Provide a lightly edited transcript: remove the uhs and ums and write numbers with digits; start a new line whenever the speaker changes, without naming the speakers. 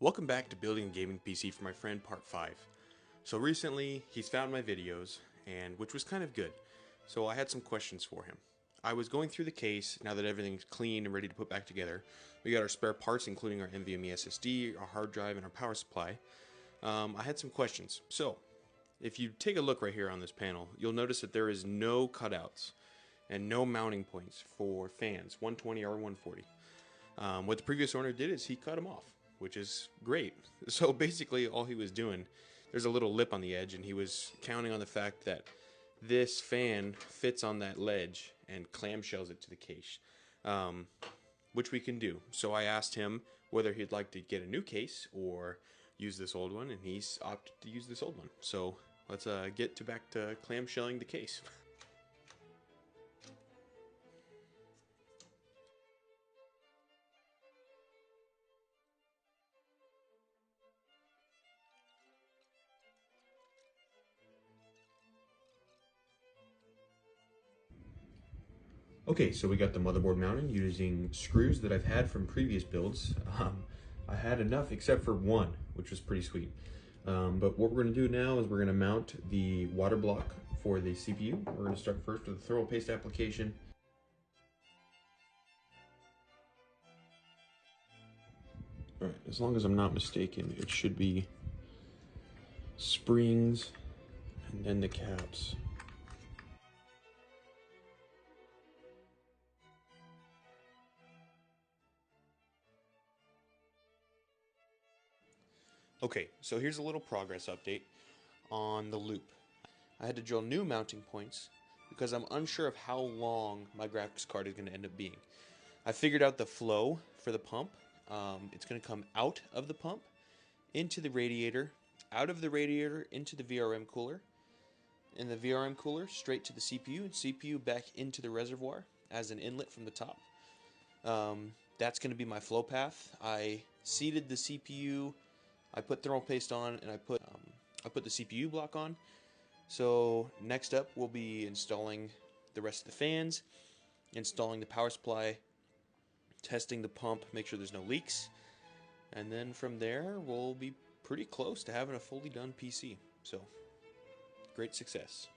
Welcome back to Building a Gaming PC for my friend part 5. So recently he's found my videos, and which was kind of good. So I had some questions for him. I was going through the case now that everything's clean and ready to put back together. We got our spare parts including our NVMe SSD, our hard drive, and our power supply. I had some questions. So if you take a look right here on this panel, you'll notice that there is no cutouts and no mounting points for fans, 120 or 140. What the previous owner did is he cut them off, which is great. So basically all he was doing, there's a little lip on the edge, and he was counting on the fact that this fan fits on that ledge and clamshells it to the case, which we can do. So I asked him whether he'd like to get a new case or use this old one, and he's opted to use this old one. So let's get back to clamshelling the case. Okay, so we got the motherboard mounted using screws that I've had from previous builds. I had enough except for one, which was pretty sweet. But what we're going to do now is we're going to mount the water block for the CPU. We're going to start first with the thermal paste application. Alright, as long as I'm not mistaken, it should be springs and then the caps. Okay, so here's a little progress update on the loop. I had to drill new mounting points because I'm unsure of how long my graphics card is going to end up being. I figured out the flow for the pump. It's going to come out of the pump, into the radiator, out of the radiator into the VRM cooler, and the VRM cooler straight to the CPU, and CPU back into the reservoir as an inlet from the top. That's going to be my flow path. I seated the CPU, I put thermal paste on, and I put the CPU block on. So next up we'll be installing the rest of the fans, installing the power supply, testing the pump, make sure there's no leaks, and then from there we'll be pretty close to having a fully done PC. So great success.